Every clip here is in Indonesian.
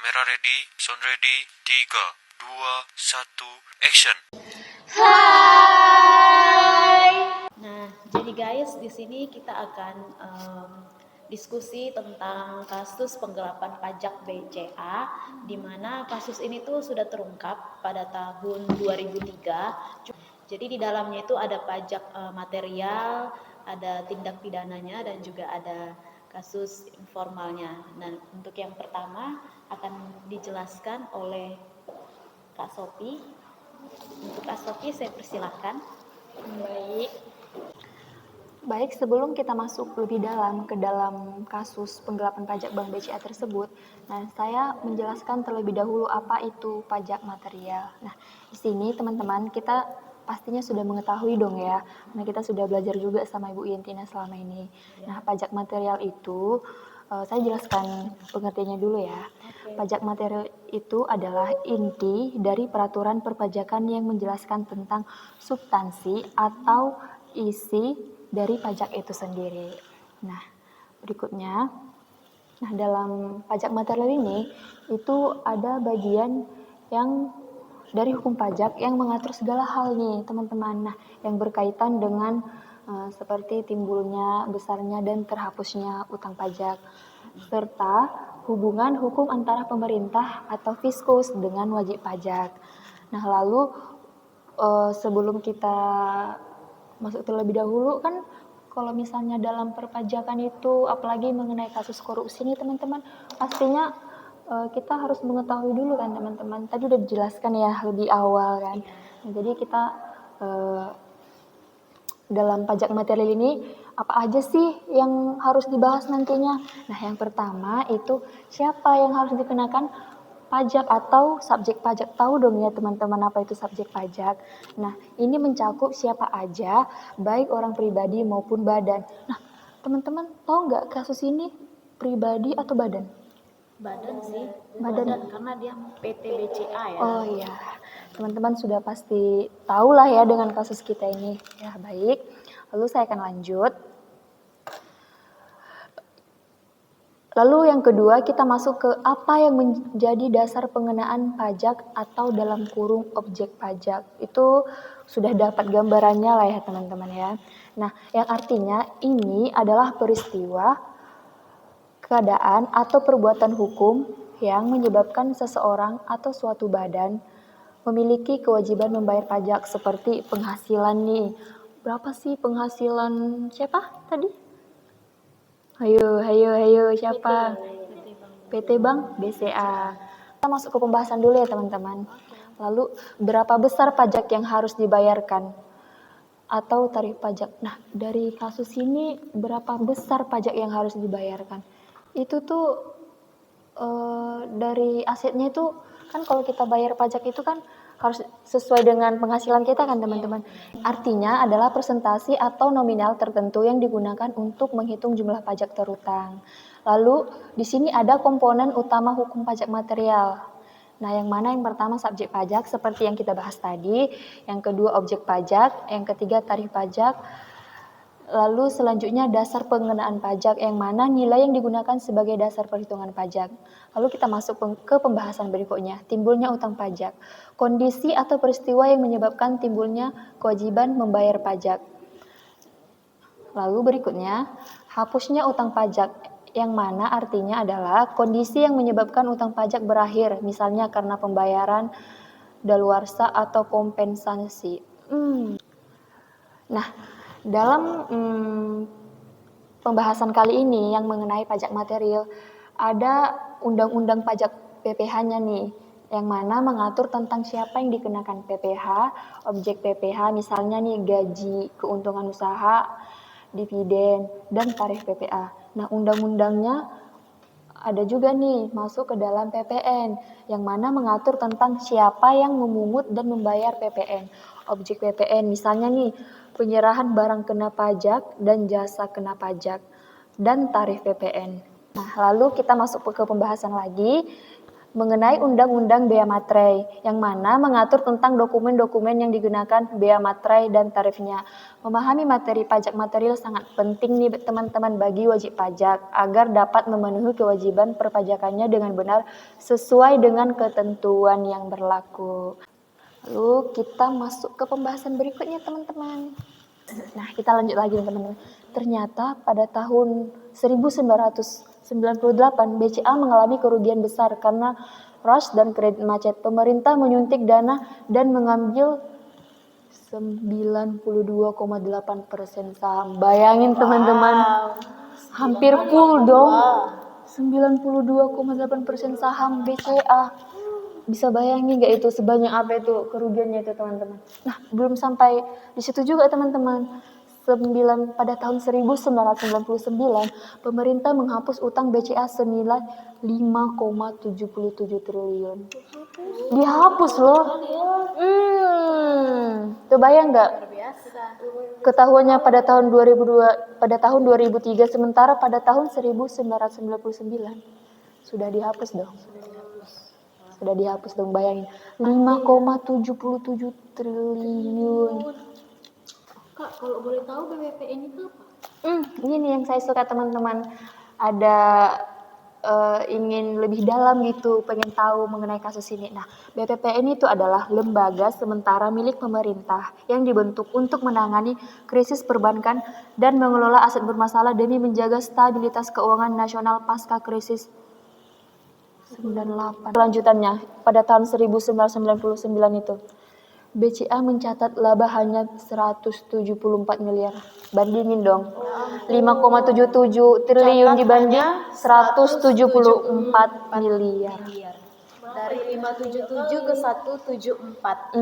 Kamera ready, sound ready, 3, 2, 1, action. Hai. Nah, jadi guys, di sini kita akan diskusi tentang kasus penggelapan pajak BCA, di mana kasus ini tuh sudah terungkap pada tahun 2003. Jadi di dalamnya itu ada pajak material, ada tindak pidananya, dan juga ada kasus informalnya. Nah, untuk yang pertama akan dijelaskan oleh Kak Sophie. Untuk Kak Sophie, saya persilahkan. Baik, sebelum kita masuk lebih dalam ke dalam kasus penggelapan pajak Bank BCA tersebut, saya menjelaskan terlebih dahulu apa itu pajak material. Nah, di sini teman-teman kita pastinya sudah mengetahui dong ya, karena kita sudah belajar juga sama Ibu Yentina selama ini. Nah, pajak material itu saya jelaskan pengertiannya dulu ya. Pajak material itu adalah inti dari peraturan perpajakan yang menjelaskan tentang substansi atau isi dari pajak itu sendiri. Nah, berikutnya, dalam pajak material ini itu ada bagian yang dari hukum pajak yang mengatur segala hal nih, teman-teman. Nah, yang berkaitan dengan seperti timbulnya, besarnya, dan terhapusnya utang pajak, serta hubungan hukum antara pemerintah atau fiskus dengan wajib pajak. Nah, lalu sebelum kita masuk terlebih dahulu, kan kalau misalnya dalam perpajakan itu, apalagi mengenai kasus korupsi nih teman-teman, pastinya kita harus mengetahui dulu kan teman-teman. Tadi udah dijelaskan ya lebih awal kan. Nah, jadi kita dalam pajak material ini apa aja sih yang harus dibahas nantinya? Nah, yang pertama itu siapa yang harus dikenakan pajak atau subjek pajak. Tahu dong ya teman-teman apa itu subjek pajak. Nah, ini mencakup siapa aja, baik orang pribadi maupun badan. Nah, teman-teman tahu nggak kasus ini pribadi atau badan? Badan sih, Badan. karena dia PT BCA ya. Oh iya, teman-teman sudah pasti tahu lah ya dengan kasus kita ini. Ya, baik. Lalu saya akan lanjut. Lalu yang kedua, kita masuk ke apa yang menjadi dasar pengenaan pajak atau dalam kurung objek pajak. Itu sudah dapat gambarannya lah ya teman-teman ya. Nah, yang artinya ini adalah peristiwa, keadaan atau perbuatan hukum yang menyebabkan seseorang atau suatu badan memiliki kewajiban membayar pajak seperti penghasilan nih. Berapa sih penghasilan siapa tadi? Hayo, siapa? PT Bank BCA. Kita masuk ke pembahasan dulu ya teman-teman. Lalu berapa besar pajak yang harus dibayarkan? Atau tarif pajak. Nah, dari kasus ini berapa besar pajak yang harus dibayarkan? Itu tuh dari asetnya itu kan kalau kita bayar pajak itu kan harus sesuai dengan penghasilan kita kan teman-teman. Artinya adalah persentase atau nominal tertentu yang digunakan untuk menghitung jumlah pajak terutang. Lalu di sini ada komponen utama hukum pajak material. Nah, yang mana yang pertama subjek pajak seperti yang kita bahas tadi, yang kedua objek pajak, yang ketiga tarif pajak. Lalu selanjutnya dasar pengenaan pajak yang mana nilai yang digunakan sebagai dasar perhitungan pajak. Lalu kita masuk ke pembahasan berikutnya, timbulnya utang pajak. Kondisi atau peristiwa yang menyebabkan timbulnya kewajiban membayar pajak. Lalu berikutnya, hapusnya utang pajak yang mana artinya adalah kondisi yang menyebabkan utang pajak berakhir, misalnya karena pembayaran daluarsa atau kompensasi. Nah, dalam pembahasan kali ini yang mengenai pajak material, ada undang-undang pajak PPh-nya nih, yang mana mengatur tentang siapa yang dikenakan PPh, objek PPh, misalnya nih gaji, keuntungan usaha, dividen, dan tarif PPh. Nah, undang-undangnya ada juga nih masuk ke dalam PPN, yang mana mengatur tentang siapa yang memungut dan membayar PPN. Objek PPN misalnya nih penyerahan barang kena pajak dan jasa kena pajak dan tarif PPN. Nah, lalu kita masuk ke pembahasan lagi mengenai Undang-Undang Bea Materai yang mana mengatur tentang dokumen-dokumen yang digunakan bea materai dan tarifnya. Memahami materi pajak material sangat penting nih teman-teman bagi wajib pajak agar dapat memenuhi kewajiban perpajakannya dengan benar sesuai dengan ketentuan yang berlaku. Lalu kita masuk ke pembahasan berikutnya teman-teman. Nah, kita lanjut lagi nih teman-teman. Ternyata pada tahun 1998 BCA mengalami kerugian besar karena rush dan kredit macet. Pemerintah menyuntik dana dan mengambil 92,8% saham. Bayangin teman-teman, hampir full dong. 92,8% saham BCA. Bisa bayangin nggak itu sebanyak apa itu kerugiannya itu teman-teman. Nah, belum sampai di situ juga teman-teman. Pada tahun 1999, pemerintah menghapus utang BCA senilai 5,77 triliun. Dihapus loh. Kebayang nggak? Ketahuannya pada tahun 2003, sementara pada tahun 1999 sudah dihapus dong. Sudah dihapus dong, bayangin. 5,77 triliun. Kak, kalau boleh tahu BPPN itu apa? Ini nih yang saya suka teman-teman. Ada ingin lebih dalam gitu, pengen tahu mengenai kasus ini. Nah, BPPN itu adalah lembaga sementara milik pemerintah yang dibentuk untuk menangani krisis perbankan dan mengelola aset bermasalah demi menjaga stabilitas keuangan nasional pasca krisis 98. Kelanjutannya, pada tahun 1999 itu, BCA mencatat laba hanya 174 miliar. Bandingin dong, 5,77 triliun dibanding 174 miliar. Dari 577 ke 174.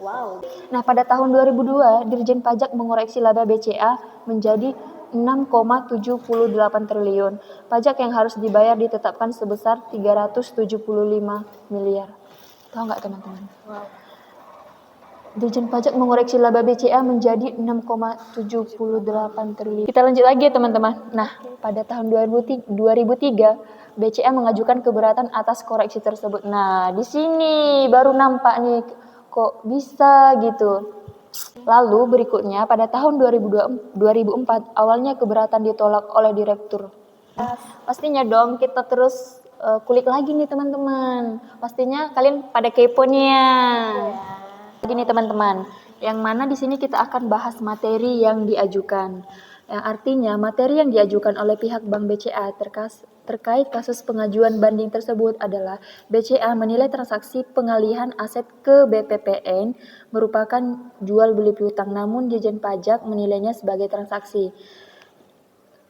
Wow. Nah, pada tahun 2002, Dirjen Pajak mengoreksi laba BCA menjadi 6,78 triliun. Pajak yang harus dibayar ditetapkan sebesar 375 miliar. Tahu nggak teman-teman? Wow. Dirjen Pajak mengoreksi laba BCA menjadi 6,78 triliun. Kita lanjut lagi ya teman-teman. Nah, pada tahun 2003, BCA mengajukan keberatan atas koreksi tersebut. Nah, di sini baru nampak nih kok bisa gitu. Lalu berikutnya pada tahun 2004 awalnya keberatan ditolak oleh direktur. Pastinya dong kita terus kulik lagi nih teman-teman. Pastinya kalian pada kepo nih ya. Gini teman-teman, yang mana di sini kita akan bahas materi yang diajukan. Yang artinya materi yang diajukan oleh pihak Bank BCA terkait kasus pengajuan banding tersebut adalah BCA menilai transaksi pengalihan aset ke BPPN merupakan jual beli piutang, namun Dirjen Pajak menilainya sebagai transaksi.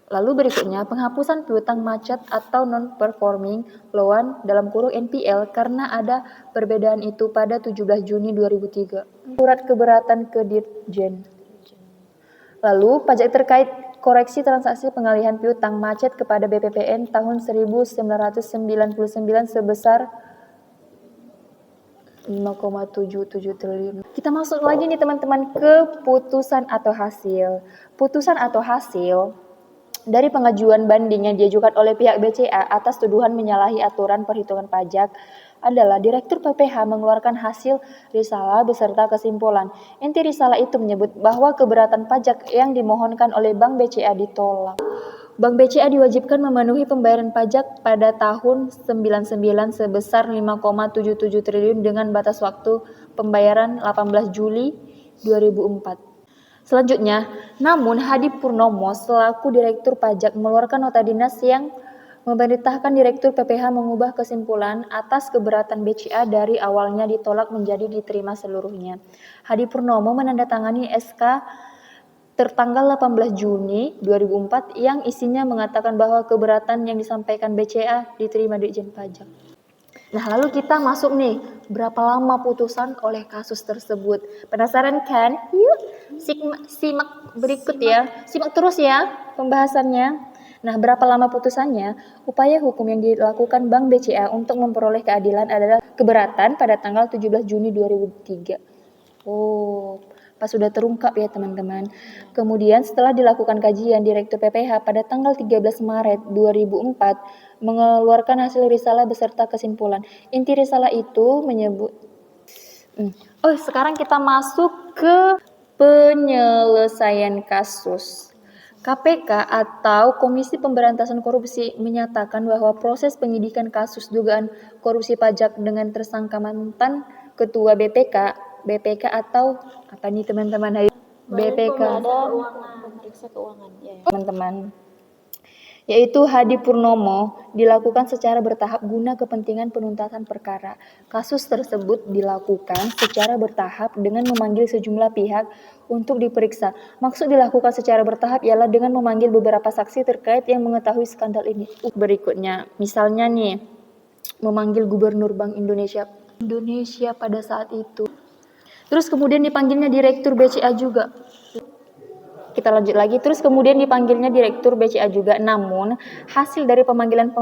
Lalu berikutnya penghapusan piutang macet atau non-performing loan (NPL) karena ada perbedaan itu pada 17 Juni 2003. Surat keberatan ke Dirjen. Lalu pajak terkait koreksi transaksi pengalihan piutang macet kepada BPPN tahun 1999 sebesar 5,77 triliun. Kita masuk lagi nih teman-teman ke putusan atau hasil. Putusan atau hasil dari pengajuan banding yang diajukan oleh pihak BCA atas tuduhan menyalahi aturan perhitungan pajak adalah Direktur PPH mengeluarkan hasil risalah beserta kesimpulan. Inti risalah itu menyebut bahwa keberatan pajak yang dimohonkan oleh Bank BCA ditolak. Bank BCA diwajibkan memenuhi pembayaran pajak pada tahun 99 sebesar 5,77 triliun dengan batas waktu pembayaran 18 Juli 2004. Selanjutnya, namun Hadi Purnomo selaku Direktur Pajak mengeluarkan nota dinas yang memerintahkan Direktur PPH mengubah kesimpulan atas keberatan BCA dari awalnya ditolak menjadi diterima seluruhnya. Hadi Purnomo menandatangani SK tertanggal 18 Juni 2004 yang isinya mengatakan bahwa keberatan yang disampaikan BCA diterima Dirjen Pajak. Nah, lalu kita masuk nih, berapa lama putusan oleh kasus tersebut? Penasaran kan? Yuk, simak berikut ya. Simak terus ya pembahasannya. Nah, berapa lama putusannya? Upaya hukum yang dilakukan Bank BCA untuk memperoleh keadilan adalah keberatan pada tanggal 17 Juni 2003. Apa sudah terungkap ya teman-teman? Kemudian setelah dilakukan kajian, Direktur PPH pada tanggal 13 Maret 2004 mengeluarkan hasil risalah beserta kesimpulan. Inti risalah itu menyebut sekarang kita masuk ke penyelesaian kasus. KPK atau Komisi Pemberantasan Korupsi menyatakan bahwa proses penyidikan kasus dugaan korupsi pajak dengan tersangka mantan Ketua BPK atau apa nih teman-teman? BPK. Pemeriksa keuangan. Ya. Teman-teman, yaitu Hadi Purnomo, dilakukan secara bertahap guna kepentingan penuntasan perkara. Kasus tersebut dilakukan secara bertahap dengan memanggil sejumlah pihak untuk diperiksa. Maksud dilakukan secara bertahap ialah dengan memanggil beberapa saksi terkait yang mengetahui skandal ini. Berikutnya, misalnya nih, memanggil Gubernur Bank Indonesia pada saat itu. Terus kemudian dipanggilnya Direktur BCA juga. Kita lanjut lagi, terus kemudian dipanggilnya Direktur BCA juga. Namun, hasil dari pemanggilan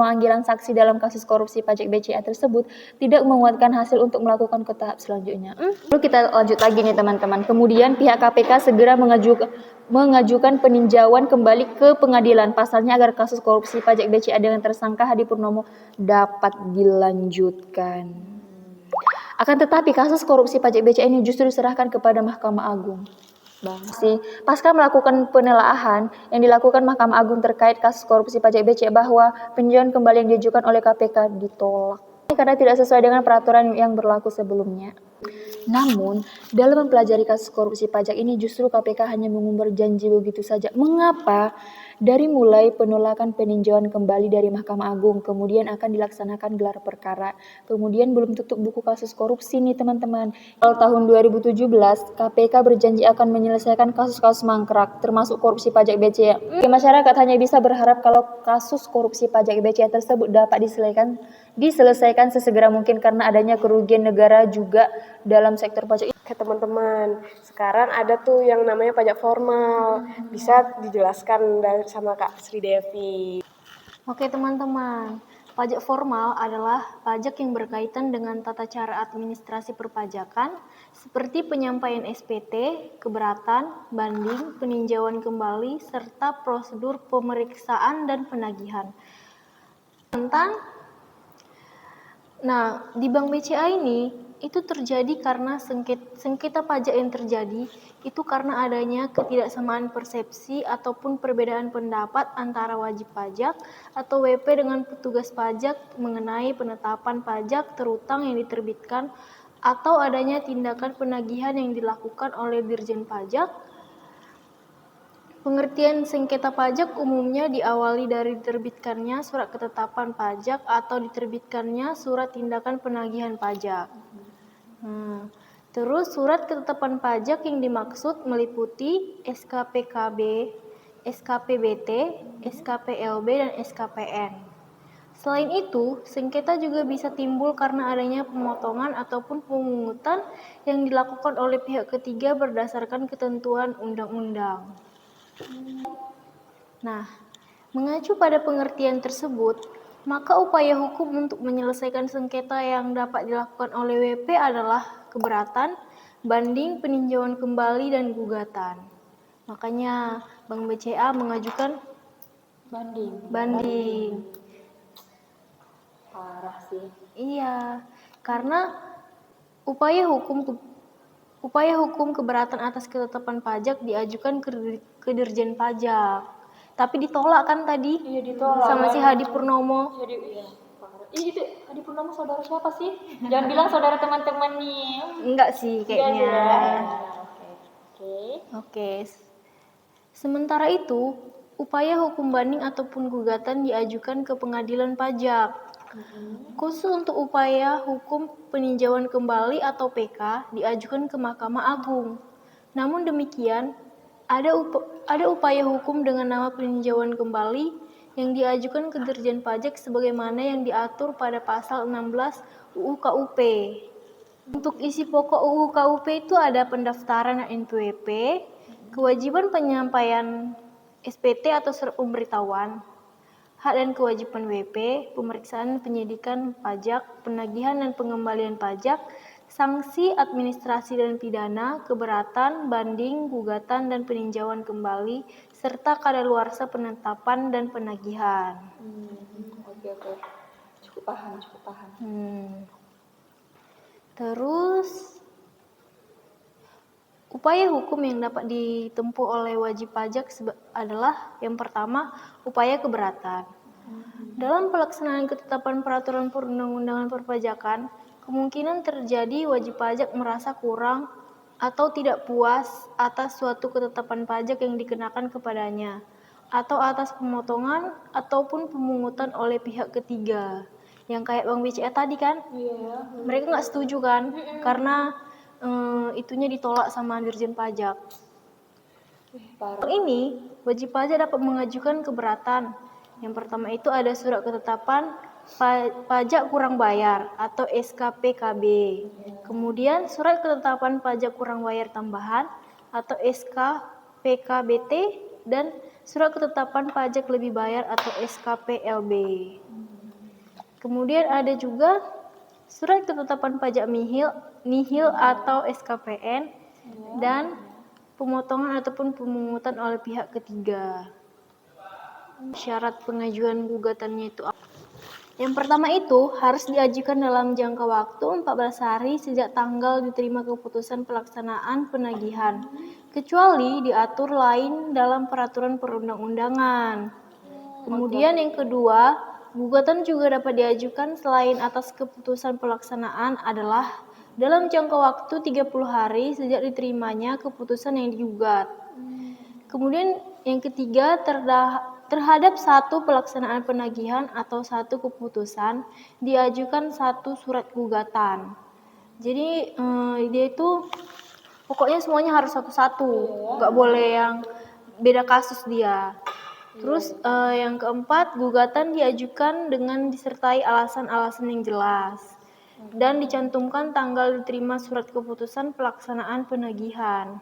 saksi dalam kasus korupsi pajak BCA tersebut tidak menguatkan hasil untuk melakukan ke tahap selanjutnya. Lalu kita lanjut lagi nih teman-teman. Kemudian pihak KPK segera mengajukan peninjauan kembali ke pengadilan. Pasalnya agar kasus korupsi pajak BCA dengan tersangka Hadi Purnomo dapat dilanjutkan. Akan tetapi kasus korupsi pajak BCA ini justru diserahkan kepada Mahkamah Agung. Pasca melakukan penelaahan yang dilakukan Mahkamah Agung terkait kasus korupsi pajak BCA bahwa peninjauan kembali yang diajukan oleh KPK ditolak karena tidak sesuai dengan peraturan yang berlaku sebelumnya. Namun, dalam mempelajari kasus korupsi pajak ini justru KPK hanya mengumbar janji begitu saja. Mengapa? Dari mulai penolakan peninjauan kembali dari Mahkamah Agung, kemudian akan dilaksanakan gelar perkara, kemudian belum tutup buku kasus korupsi nih teman-teman. Pada tahun 2017, KPK berjanji akan menyelesaikan kasus-kasus mangkrak, termasuk korupsi pajak BCA. Masyarakat hanya bisa berharap kalau kasus korupsi pajak BCA tersebut dapat diselesaikan sesegera mungkin karena adanya kerugian negara juga dalam sektor pajak. Oke teman-teman, sekarang ada tuh yang namanya pajak formal. Bisa dijelaskan sama Kak Sri Devi. Oke teman-teman, pajak formal adalah pajak yang berkaitan dengan tata cara administrasi perpajakan seperti penyampaian SPT, keberatan, banding, peninjauan kembali, serta prosedur pemeriksaan dan penagihan. Nah, di Bank BCA ini itu terjadi karena sengketa pajak yang terjadi itu karena adanya ketidaksamaan persepsi ataupun perbedaan pendapat antara wajib pajak atau WP dengan petugas pajak mengenai penetapan pajak terutang yang diterbitkan atau adanya tindakan penagihan yang dilakukan oleh Dirjen Pajak. Pengertian sengketa pajak umumnya diawali dari diterbitkannya surat ketetapan pajak atau diterbitkannya surat tindakan penagihan pajak. Terus surat ketetapan pajak yang dimaksud meliputi SKPKB, SKPBT, SKPLB, dan SKPN. Selain itu, sengketa juga bisa timbul karena adanya pemotongan ataupun pemungutan yang dilakukan oleh pihak ketiga berdasarkan ketentuan undang-undang. Nah, mengacu pada pengertian tersebut, maka upaya hukum untuk menyelesaikan sengketa yang dapat dilakukan oleh WP adalah keberatan, banding, peninjauan kembali, dan gugatan. Makanya Bank BCA mengajukan banding. Parah sih. Iya, karena upaya hukum keberatan atas ketetapan pajak diajukan ke Dirjen Pajak. Tapi ditolak kan tadi? Iya, ditolak. Sama si Hadi Purnomo. Itu Hadi Purnomo saudara siapa sih? Jangan bilang saudara teman-teman nih. Enggak sih kayaknya. Oke. Sementara itu, upaya hukum banding ataupun gugatan diajukan ke Pengadilan Pajak. Khusus untuk upaya hukum peninjauan kembali atau PK diajukan ke Mahkamah Agung. Namun demikian, ada upaya hukum dengan nama peninjauan kembali yang diajukan ke Dirjen Pajak sebagaimana yang diatur pada pasal 16 UU KUP. Untuk isi pokok UU KUP itu ada pendaftaran NPWP, kewajiban penyampaian SPT atau surat pemberitahuan, hak dan kewajiban WP, pemeriksaan penyidikan pajak, penagihan dan pengembalian pajak, sanksi administrasi dan pidana, keberatan, banding, gugatan, dan peninjauan kembali, serta kadaluarsa penetapan dan penagihan. Oke. Cukup paham. Terus, upaya hukum yang dapat ditempuh oleh wajib pajak adalah yang pertama, upaya keberatan. Dalam pelaksanaan ketetapan peraturan perundang-undangan perpajakan, kemungkinan terjadi wajib pajak merasa kurang atau tidak puas atas suatu ketetapan pajak yang dikenakan kepadanya, atau atas pemotongan ataupun pemungutan oleh pihak ketiga. Yang kayak Bank BCA tadi kan, mereka nggak setuju kan, karena itunya ditolak sama Dirjen Pajak. Ini wajib pajak dapat mengajukan keberatan. Yang pertama itu ada surat ketetapan pajak kurang bayar atau SKPKB. Kemudian surat ketetapan pajak kurang bayar tambahan atau SKPKBT dan surat ketetapan pajak lebih bayar atau SKPLB. Kemudian ada juga surat ketetapan pajak nihil atau SKPN dan pemotongan ataupun pemungutan oleh pihak ketiga. Syarat pengajuan gugatannya itu apa? Yang pertama itu harus diajukan dalam jangka waktu 14 hari sejak tanggal diterima keputusan pelaksanaan penagihan, kecuali diatur lain dalam peraturan perundang-undangan. Kemudian yang kedua, gugatan juga dapat diajukan selain atas keputusan pelaksanaan adalah dalam jangka waktu 30 hari sejak diterimanya keputusan yang digugat. Kemudian yang ketiga, terhadap satu pelaksanaan penagihan atau satu keputusan diajukan satu surat gugatan. Jadi dia itu pokoknya semuanya harus satu-satu, nggak boleh yang beda kasus dia. Terus yang keempat, gugatan diajukan dengan disertai alasan-alasan yang jelas dan dicantumkan tanggal diterima surat keputusan pelaksanaan penagihan.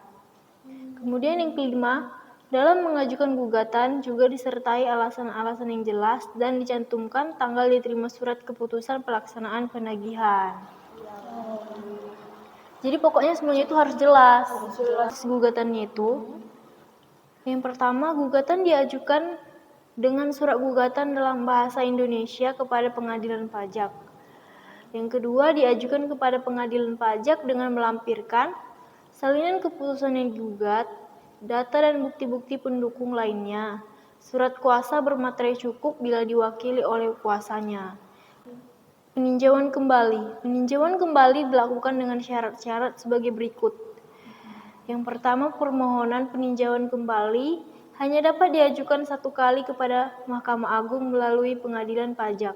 Kemudian yang kelima, dalam mengajukan gugatan juga disertai alasan-alasan yang jelas dan dicantumkan tanggal diterima surat keputusan pelaksanaan penagihan. Jadi pokoknya semuanya itu harus jelas. Gugatannya itu, yang pertama, gugatan diajukan dengan surat gugatan dalam bahasa Indonesia kepada pengadilan pajak. Yang kedua, diajukan kepada pengadilan pajak dengan melampirkan salinan keputusan yang digugat, data dan bukti-bukti pendukung lainnya, surat kuasa bermaterai cukup bila diwakili oleh kuasanya. Peninjauan kembali. Peninjauan kembali dilakukan dengan syarat-syarat sebagai berikut. Yang pertama, permohonan peninjauan kembali hanya dapat diajukan satu kali kepada Mahkamah Agung melalui pengadilan pajak.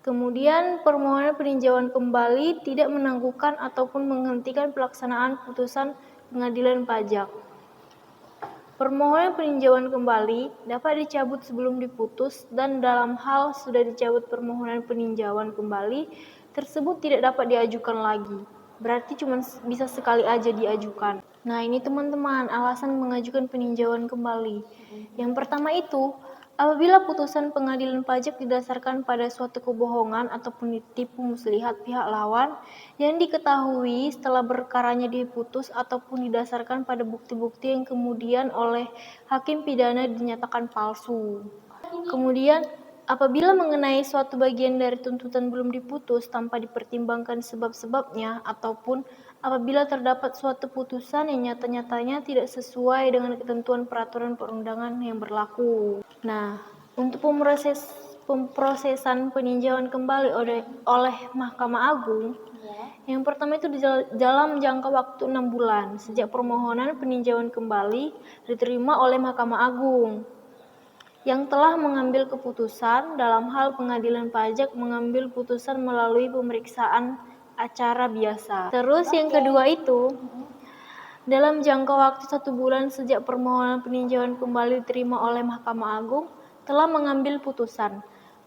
Kemudian, permohonan peninjauan kembali tidak menangguhkan ataupun menghentikan pelaksanaan putusan pengadilan pajak. Permohonan peninjauan kembali dapat dicabut sebelum diputus dan dalam hal sudah dicabut permohonan peninjauan kembali tersebut tidak dapat diajukan lagi. Berarti cuma bisa sekali aja diajukan. Nah, ini teman-teman alasan mengajukan peninjauan kembali. Yang pertama itu, apabila putusan pengadilan pajak didasarkan pada suatu kebohongan ataupun tipu muslihat pihak lawan yang diketahui setelah perkaranya diputus ataupun didasarkan pada bukti-bukti yang kemudian oleh hakim pidana dinyatakan palsu. Kemudian, apabila mengenai suatu bagian dari tuntutan belum diputus tanpa dipertimbangkan sebab-sebabnya ataupun apabila terdapat suatu putusan yang nyata-nyatanya tidak sesuai dengan ketentuan peraturan perundangan yang berlaku. Nah, untuk pemrosesan peninjauan kembali oleh Mahkamah Agung, yang pertama itu dalam jangka waktu 6 bulan sejak permohonan peninjauan kembali diterima oleh Mahkamah Agung yang telah mengambil keputusan dalam hal pengadilan pajak mengambil putusan melalui pemeriksaan acara biasa. Terus yang kedua itu, dalam jangka waktu 1 bulan sejak permohonan peninjauan kembali diterima oleh Mahkamah Agung telah mengambil putusan.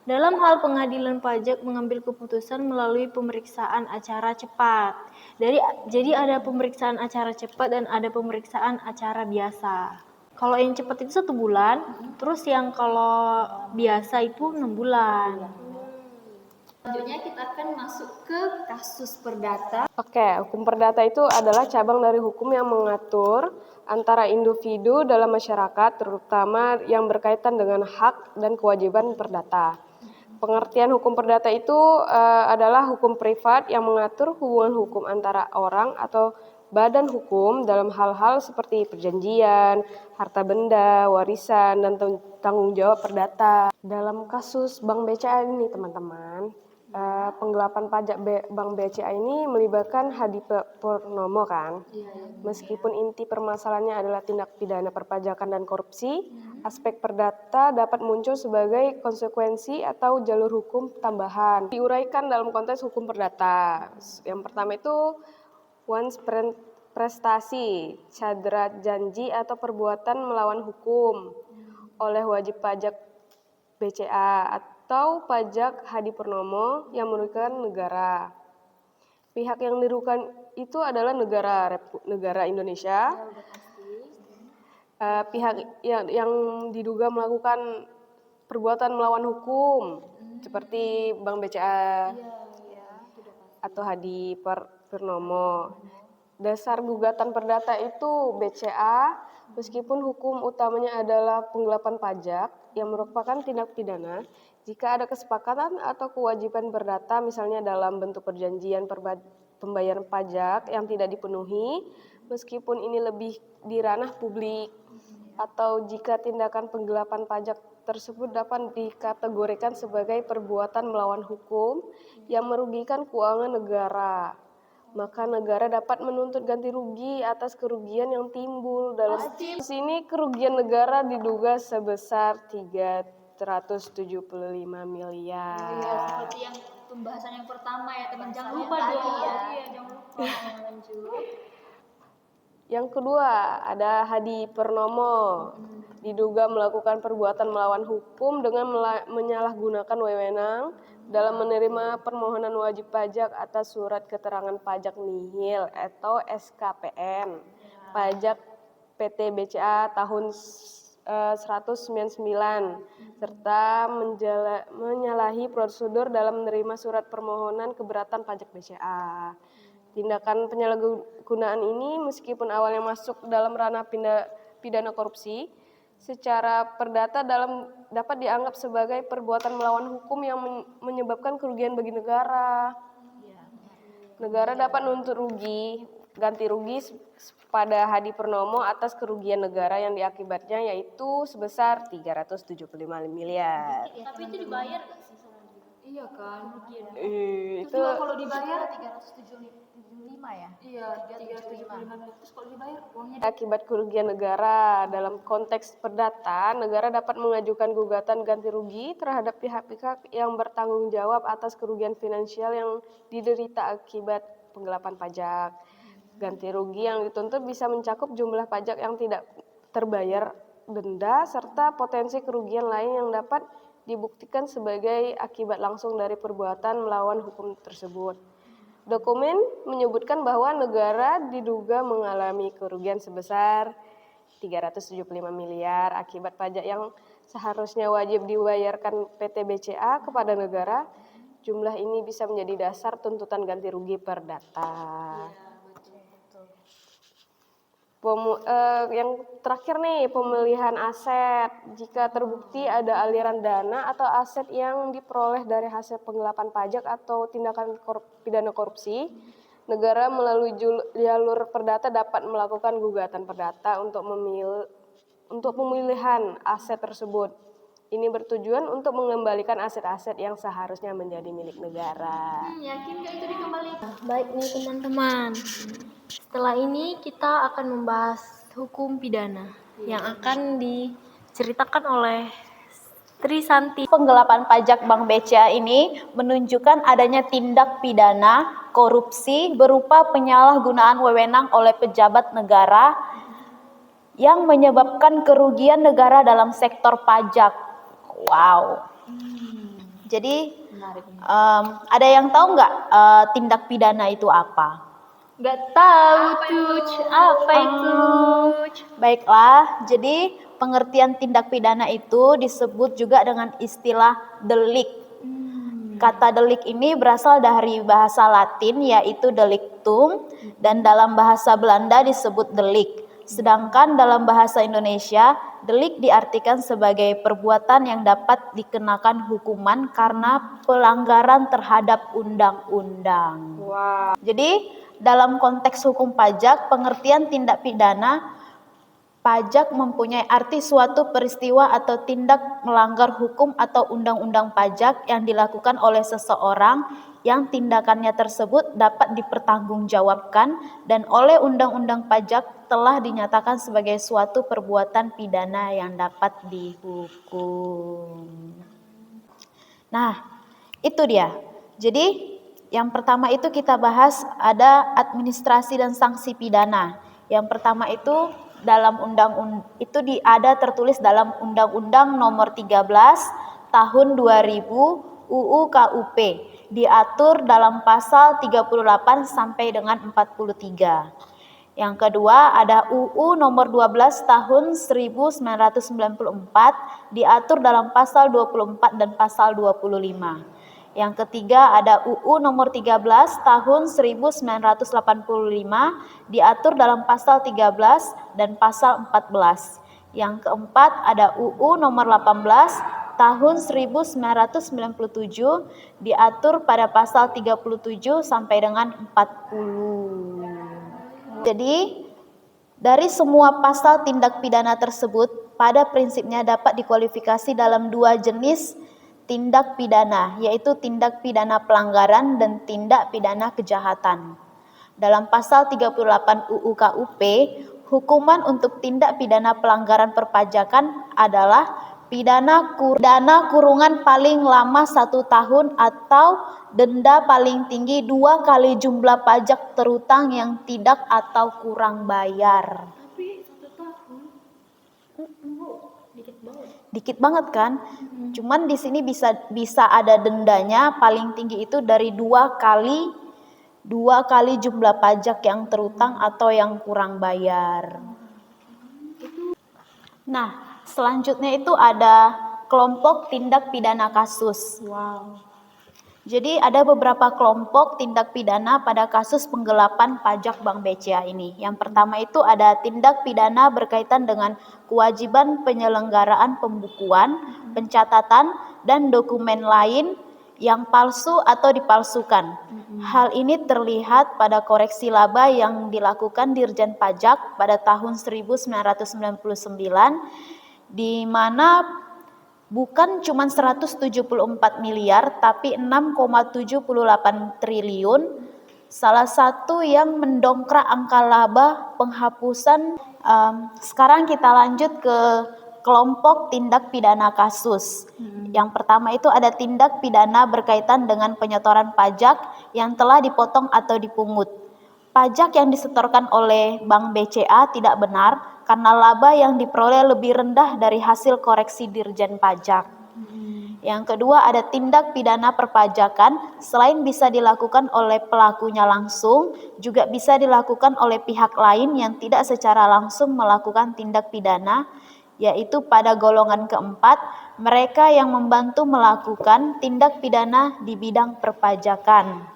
Dalam hal pengadilan pajak mengambil keputusan melalui pemeriksaan acara cepat. Jadi ada pemeriksaan acara cepat dan ada pemeriksaan acara biasa. Kalau yang cepat itu 1 bulan, terus yang kalau biasa itu 6 bulan. Selanjutnya kita akan masuk ke kasus perdata. Oke, hukum perdata itu adalah cabang dari hukum yang mengatur antara individu dalam masyarakat, terutama yang berkaitan dengan hak dan kewajiban perdata. Pengertian hukum perdata itu adalah hukum privat yang mengatur hubungan hukum antara orang atau badan hukum dalam hal-hal seperti perjanjian, harta benda, warisan, dan tanggung jawab perdata. Dalam kasus Bank BCA ini teman-teman, penggelapan pajak Bank BCA ini melibatkan Hadi Purnomo kan. Meskipun inti permasalahannya adalah tindak pidana perpajakan dan korupsi, aspek perdata dapat muncul sebagai konsekuensi atau jalur hukum tambahan. Diuraikan dalam konteks hukum perdata. Yang pertama itu once prestasi, cedera janji atau perbuatan melawan hukum oleh wajib pajak BCA atau pajak Hadi Purnomo yang merugikan negara. Pihak yang dirugikan itu adalah negara Indonesia. Pihak yang diduga melakukan perbuatan melawan hukum seperti Bank BCA atau Hadi Purnomo. Dasar gugatan perdata itu BCA, meskipun hukum utamanya adalah penggelapan pajak yang merupakan tindak pidana, jika ada kesepakatan atau kewajiban perdata misalnya dalam bentuk perjanjian pembayaran pajak yang tidak dipenuhi, meskipun ini lebih di ranah publik, atau jika tindakan penggelapan pajak tersebut dapat dikategorikan sebagai perbuatan melawan hukum yang merugikan keuangan negara, maka negara dapat menuntut ganti rugi atas kerugian yang timbul. Dalam kasus ini kerugian negara diduga sebesar 375 miliar. Iya, seperti yang pembahasan yang pertama ya teman. Jangan lupa dong. Iya, jangan lupa. Lanjut. Yang kedua ada Hadi Purnomo, diduga melakukan perbuatan melawan hukum dengan menyalahgunakan wewenang dalam menerima permohonan wajib pajak atas surat keterangan pajak nihil atau SKPN pajak PT BCA tahun 199 serta menyalahi prosedur dalam menerima surat permohonan keberatan pajak BCA. Tindakan penyalahgunaan ini meskipun awalnya masuk dalam ranah pidana korupsi, secara perdata dapat dianggap sebagai perbuatan melawan hukum yang menyebabkan kerugian bagi negara. Negara dapat menuntut ganti rugi pada Hadi Purnomo atas kerugian negara yang diakibatnya yaitu sebesar 375 miliar. Tapi itu dibayar nggak sih sama dia? Iya kan? Itu Juga kalau dibayar 375 ya? iya 375. Terus kalau dibayar uangnya akibat kerugian negara. Dalam konteks perdata, negara dapat mengajukan gugatan ganti rugi terhadap pihak-pihak yang bertanggung jawab atas kerugian finansial yang diderita akibat penggelapan pajak. Ganti rugi yang dituntut bisa mencakup jumlah pajak yang tidak terbayar, denda, serta potensi kerugian lain yang dapat dibuktikan sebagai akibat langsung dari perbuatan melawan hukum tersebut. Dokumen menyebutkan bahwa negara diduga mengalami kerugian sebesar 375 miliar akibat pajak yang seharusnya wajib dibayarkan PT BCA kepada negara. Jumlah ini bisa menjadi dasar tuntutan ganti rugi perdata. Yang terakhir nih, pemulihan aset. Jika terbukti ada aliran dana atau aset yang diperoleh dari hasil penggelapan pajak atau tindakan pidana korupsi, negara melalui jalur perdata dapat melakukan gugatan perdata untuk pemulihan aset tersebut. Ini bertujuan untuk mengembalikan aset-aset yang seharusnya menjadi milik negara. Yakin nggak itu dikembalikan? Baik nih teman-teman. Setelah ini kita akan membahas hukum pidana yang akan diceritakan oleh Trisanti. Penggelapan pajak Bank BCA ini menunjukkan adanya tindak pidana korupsi berupa penyalahgunaan wewenang oleh pejabat negara yang menyebabkan kerugian negara dalam sektor pajak. Wow. Jadi ada yang tahu nggak tindak pidana itu apa? Nggak tahu tuh. Apa itu? Baiklah, jadi pengertian tindak pidana itu disebut juga dengan istilah delik. Kata delik ini berasal dari bahasa Latin yaitu delictum dan dalam bahasa Belanda disebut delik. Sedangkan dalam bahasa Indonesia, delik diartikan sebagai perbuatan yang dapat dikenakan hukuman karena pelanggaran terhadap undang-undang. Wah, Jadi, dalam konteks hukum pajak, pengertian tindak pidana pajak mempunyai arti suatu peristiwa atau tindak melanggar hukum atau undang-undang pajak yang dilakukan oleh seseorang yang tindakannya tersebut dapat dipertanggungjawabkan dan oleh undang-undang pajak telah dinyatakan sebagai suatu perbuatan pidana yang dapat dihukum. Nah, itu dia. Jadi, yang pertama itu kita bahas ada administrasi dan sanksi pidana. Yang pertama itu ada tertulis dalam Undang-Undang Nomor 13 Tahun 2000 UU KUP. Diatur dalam pasal 38 sampai dengan 43. Yang kedua ada UU Nomor 12 Tahun 1994 diatur dalam pasal 24 dan pasal 25. Yang ketiga ada UU Nomor 13 Tahun 1985 diatur dalam pasal 13 dan pasal 14. Yang keempat ada UU Nomor 18 Tahun 1997 diatur pada pasal 37 sampai dengan 40. Jadi dari semua pasal tindak pidana tersebut pada prinsipnya dapat dikualifikasi dalam dua jenis tindak pidana, yaitu tindak pidana pelanggaran dan tindak pidana kejahatan. Dalam pasal 38 UU KUP, hukuman untuk tindak pidana pelanggaran perpajakan adalah pidana kurungan paling lama 1 tahun atau denda paling tinggi 2 kali jumlah pajak terutang yang tidak atau kurang bayar. Dikit banget kan? Cuman di sini bisa ada dendanya paling tinggi itu dari 2 kali jumlah pajak yang terutang atau yang kurang bayar. Nah, selanjutnya itu ada kelompok tindak pidana kasus. Jadi ada beberapa kelompok tindak pidana pada kasus penggelapan pajak Bank BCA ini. Yang pertama itu ada tindak pidana berkaitan dengan kewajiban penyelenggaraan pembukuan, pencatatan, dan dokumen lain yang palsu atau dipalsukan. Hal ini terlihat pada koreksi laba yang dilakukan Dirjen Pajak pada tahun 1999, di mana bukan cuma 174 miliar tapi 6,78 triliun. Salah satu yang mendongkrak angka laba penghapusan. Sekarang kita lanjut ke kelompok tindak pidana kasus. Yang pertama itu ada tindak pidana berkaitan dengan penyetoran pajak yang telah dipotong atau dipungut. Pajak yang disetorkan oleh Bank BCA tidak benar karena laba yang diperoleh lebih rendah dari hasil koreksi Dirjen Pajak. Yang kedua ada tindak pidana perpajakan, selain bisa dilakukan oleh pelakunya langsung, juga bisa dilakukan oleh pihak lain yang tidak secara langsung melakukan tindak pidana, yaitu pada golongan keempat, mereka yang membantu melakukan tindak pidana di bidang perpajakan.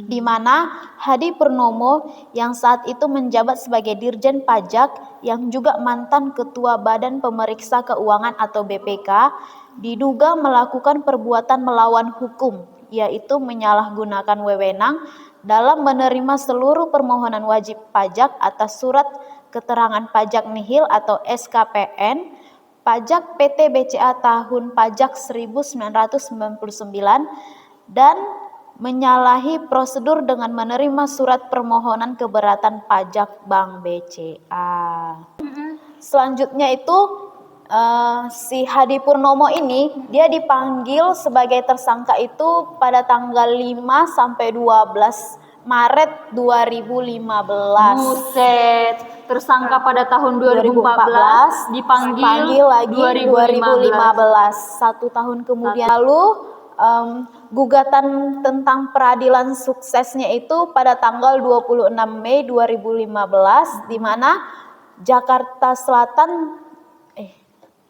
Di mana Hadi Purnomo yang saat itu menjabat sebagai Dirjen Pajak yang juga mantan Ketua Badan Pemeriksa Keuangan atau BPK diduga melakukan perbuatan melawan hukum, yaitu menyalahgunakan wewenang dalam menerima seluruh permohonan wajib pajak atas surat keterangan pajak nihil atau SKPN pajak PT BCA tahun pajak 1999 dan menyalahi prosedur dengan menerima surat permohonan keberatan pajak Bank BCA. Selanjutnya itu si Hadi Purnomo ini dia dipanggil sebagai tersangka itu pada tanggal 5 sampai 12 Maret 2015. Buset, tersangka pada tahun 2014, dipanggil lagi 2015. 1 tahun kemudian. Lalu gugatan tentang peradilan suksesnya itu pada tanggal 26 Mei 2015 di mana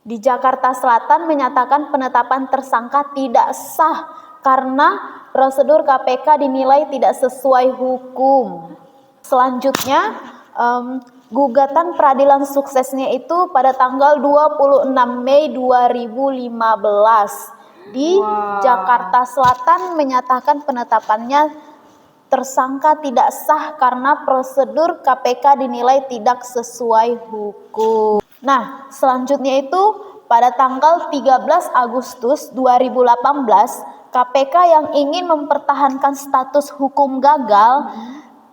di Jakarta Selatan menyatakan penetapan tersangka tidak sah karena prosedur KPK dinilai tidak sesuai hukum. Selanjutnya, gugatan peradilan suksesnya itu pada tanggal 26 Mei 2015 di Jakarta Selatan menyatakan penetapannya tersangka tidak sah karena prosedur KPK dinilai tidak sesuai hukum. Nah, selanjutnya itu pada tanggal 13 Agustus 2018, KPK yang ingin mempertahankan status hukum gagal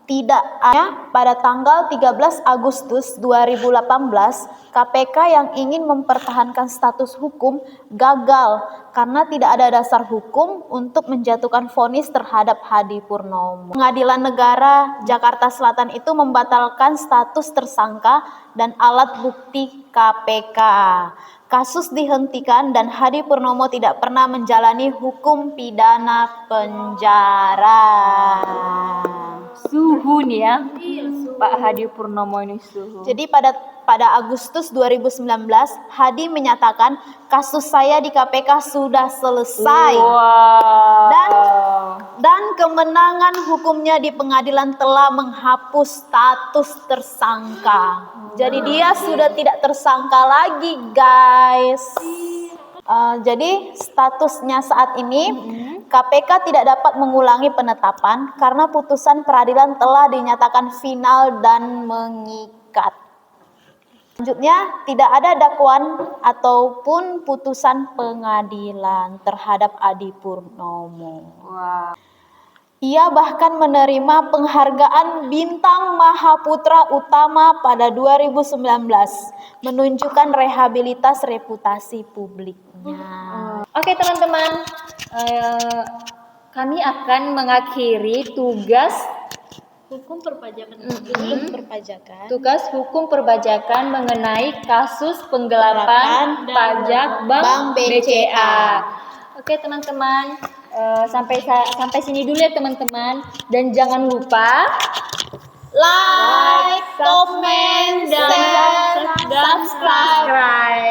tidak ada. Pada tanggal 13 Agustus 2018, KPK yang ingin mempertahankan status hukum gagal karena tidak ada dasar hukum untuk menjatuhkan vonis terhadap Hadi Purnomo. Pengadilan Negara Jakarta Selatan itu membatalkan status tersangka dan alat bukti KPK. Kasus dihentikan dan Hadi Purnomo tidak pernah menjalani hukum pidana penjara. Suhu nih ya, Pak Hadi Purnomo ini suhu. Jadi pada Agustus 2019, Hadi menyatakan kasus saya di KPK sudah selesai. Dan kemenangan hukumnya di pengadilan telah menghapus status tersangka. Jadi dia sudah tidak tersangka lagi, guys. Jadi statusnya saat ini KPK tidak dapat mengulangi penetapan karena putusan peradilan telah dinyatakan final dan mengikat. Selanjutnya, tidak ada dakwaan ataupun putusan pengadilan terhadap Hadi Purnomo. Ia bahkan menerima penghargaan Bintang Mahaputra Utama pada 2019, menunjukkan rehabilitas reputasi publiknya. Oke teman-teman, kami akan mengakhiri tugas Hukum perpajakan. tugas hukum perpajakan mengenai kasus penggelapan pajak Bank BCA. Oke teman-teman, sampai sini dulu ya teman-teman, dan jangan lupa Like, comment, dan subscribe.